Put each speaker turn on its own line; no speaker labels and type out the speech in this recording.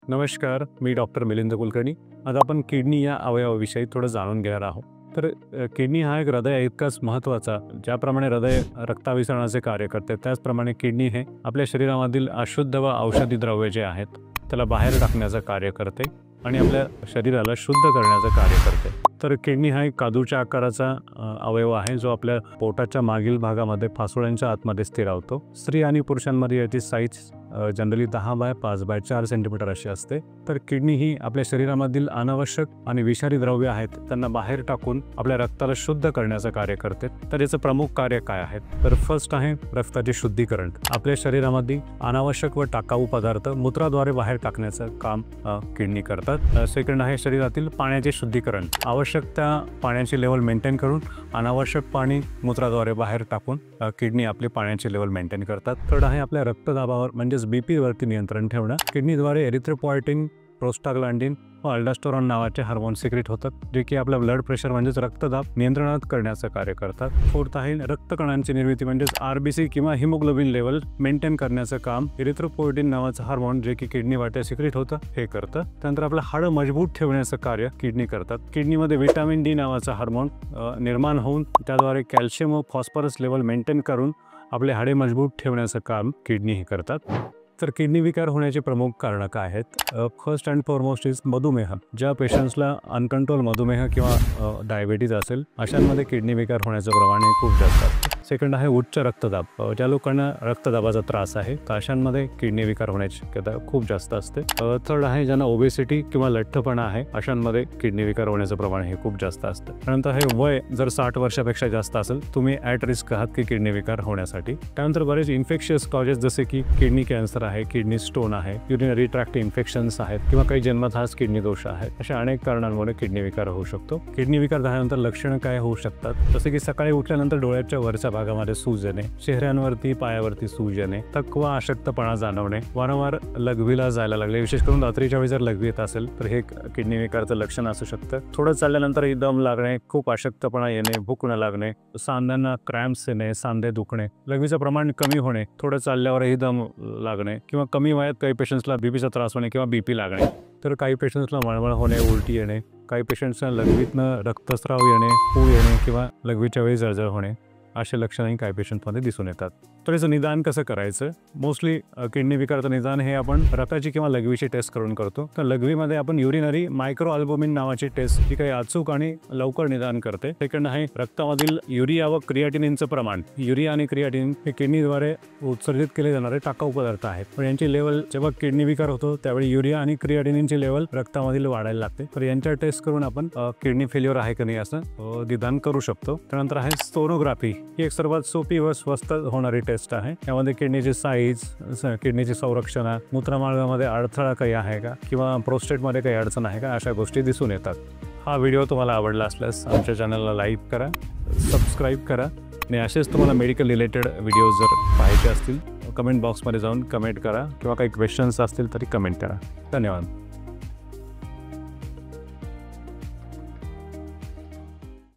नमस्कार, मी डॉक्टर मिलिंद कुलकर्णी. आज आपण किडनी या अवयवाविषयी थोडं जाणून घेणार आहोत. तर किडनी हा एक हृदय इतकाच महत्त्वाचा, ज्याप्रमाणे हृदय रक्ताभिसरणाचे कार्य करते, त्याचप्रमाणे किडनी हे आपल्या शरीरामधील अशुद्ध व औषधी द्रव्ये जे आहेत त्याला बाहेर टाकण्याचं कार्य करते आणि आपल्या शरीराला शुद्ध करण्याचं कार्य करते. तर किडनी हा एक काजूच्या आकाराचा अवयव आहे, जो आपल्या पोटाच्या मागील भागामध्ये फासोळ्यांच्या आतमध्ये स्थिरावतो. स्त्री आणि पुरुषांमध्ये याची साईज जनरली 10x5x4 सेंटीमीटर अशी असते. तर किडनी ही आपल्या शरीरामधील अनावश्यक आणि विषारी द्रव्य आहेत त्यांना बाहेर टाकून आपल्या रक्ताला शुद्ध करण्याचं कार्य करते. तर याचं प्रमुख कार्य काय आहे? तर फर्स्ट आहे रक्ताचे शुद्धीकरण. आपल्या शरीरामध्ये अनावश्यक व टाकाऊ पदार्थ मूत्राद्वारे बाहेर टाकण्याचं काम किडनी करतात. सेकंड आहे शरीरातील पाण्याचे शुद्धीकरण. आवश्यक त्या पाण्याची लेवल मेंटेन करून अनावश्यक पाणी मूत्राद्वारे बाहेर टाकून किडनी आपली पाण्याची लेवल मेंटेन करतात. थर्ड आहे आपल्या रक्तदाबावर म्हणजेच बीपी वरती नियंत्रण ठेवणं. किडनीद्वारे एरिथ्रोपॉयटिन, प्रोस्टाग्लँडिन व अल्डोस्टेरॉन नावाचे हार्मोन सिक्रेट होतात, जे की आपल्या ब्लड प्रेशर म्हणजेच रक्तदाब नियंत्रणात करण्याचं कार्य करतात. फोर्थ आहे रक्तकणांची निर्मिती म्हणजेच आरबीसी किंवा हिमोग्लोबिन लेवल मेंटेन करण्याचं काम एरिथ्रोपॉयटिन नावाचं हार्मोन, जे की किडनी वाटे सिक्रेट होतं, हे करतं. त्यानंतर आपलं हाडं मजबूत ठेवण्याचं कार्य किडनी करतात. किडनीमध्ये व्हिटॅमिन डी नावाचा हार्मोन निर्माण होऊन त्याद्वारे कॅल्शियम व फॉस्फरस लेवल मेंटेन करून आपले हाडे मजबूत ठेवण्याचं काम किडनी हे करतात. तर किडनी विकार होण्याचे प्रमुख कारणं काय आहेत? फर्स्ट अँड फॉरमोस्ट इज मधुमेह. ज्या पेशंट्सला अनकंट्रोल मधुमेह किंवा डायबिटीज असेल, अशांमध्ये किडनी विकार होण्याचं प्रमाण हे खूप जास्त असतं. सेकंड आहे उच्च रक्तदाब. ज्या लोकांना रक्तदाबाचा त्रास आहे तर अशांमध्ये किडनी विकार होण्याची शक्यता खूप जास्त असते. थर्ड आहे ज्यांना ओबेसिटी किंवा लठ्ठपणा आहे, अशांमध्ये किडनी विकार होण्याचं प्रमाण हे खूप जास्त असतं. त्यानंतर हे वय जर 60 वर्षापेक्षा जास्त असेल, तुम्ही ॲट रिस्क आहात की किडनी विकार होण्यासाठी. त्यानंतर बरेच इन्फेक्शियस कॉजेस जसे की किडनी कॅन्सर आहे, किडनी स्टोन आहे, युरिनरी ट्रॅक्ट इन्फेक्शन्स आहेत किंवा काही जन्मतःच किडनी दोष आहेत, अशा अनेक कारणांमुळे किडनी विकार होऊ शकतो. किडनी विकार झाल्यानंतर लक्षणं काय होऊ शकतात? जसे की सकाळी उठल्यानंतर डोळ्याच्या वरच्या भागामध्ये सूज येणे, चेहऱ्यांवरती पायावरती सूज येणे, थकवा अशक्तपणा जाणवणे, वारंवार लघवीला जायला लागले, विशेष करून रात्रीच्या वेळी जर लघवी येत असेल तर हे किडनी विकारचं लक्षण असू शकतं. थोडं चालल्यानंतर दम लागणे, खूप अशक्तपणा येणे, भूक न लागणे, सांध्यांना क्रॅम्प्स येणे, सांधे दुखणे, लघवीचं प्रमाण कमी होणे, थोडं चालल्यावरही दम लागणे किंवा कमी वयात काही पेशंट्सला बीपीचा त्रास होणे किंवा बीपी लागणे. तर काही पेशंट्सला मळमळ होणे, उलटी येणे, काही पेशंट्सना लघवीतनं रक्तस्राव येणे, पू येणे किंवा लघवीच्या वेळी जळजळ होणे, असे लक्षणही काही पेशंटमध्ये दिसून येतात. तर याचं निदान कसं करायचं? मोस्टली किडनी विकारचं निदान हे आपण रक्ताची किंवा लघवीची टेस्ट करून करतो. तर लघवीमध्ये आपण युरिनरी मायक्रो अल्बुमिन नावाची टेस्ट, जी काही अचूक आणि लवकर निदान करते. सेकंड आहे रक्तामधील युरिया व क्रिएटिनिनचं प्रमाण. युरिया आणि क्रिएटिनिन हे किडनीद्वारे उत्सर्जित केले जाणारे टाकाऊ पदार्थ आहेत, पण यांची लेवल जेव्हा किडनी विकार होतो त्यावेळी युरिया आणि क्रिएटिनिनची लेवल रक्तामधील वाढायला लागते. तर यांच्या टेस्ट करून आपण किडनी फेल्युअर आहे की नाही असं निदान करू शकतो. त्यानंतर आहे सोनोग्राफी. ही एक सर्वात सोपी व स्वस्त होणारी टेस्ट आहे. यामध्ये किडनीची साईज, किडनीची संरक्षण, मूत्रमार्गामध्ये अडथळा काही आहे का किंवा प्रोस्टेटमध्ये काही अडचण आहे का, अशा गोष्टी दिसून येतात. हा व्हिडिओ तुम्हाला आवडला असल्यास आमच्या चॅनलला लाईक करा, सबस्क्राईब करा आणि असेच तुम्हाला मेडिकल रिलेटेड व्हिडिओज जर पाहायचे असतील कमेंट बॉक्समध्ये जाऊन कमेंट करा किंवा काही क्वेश्चन्स असतील तरी कमेंट करा. धन्यवाद.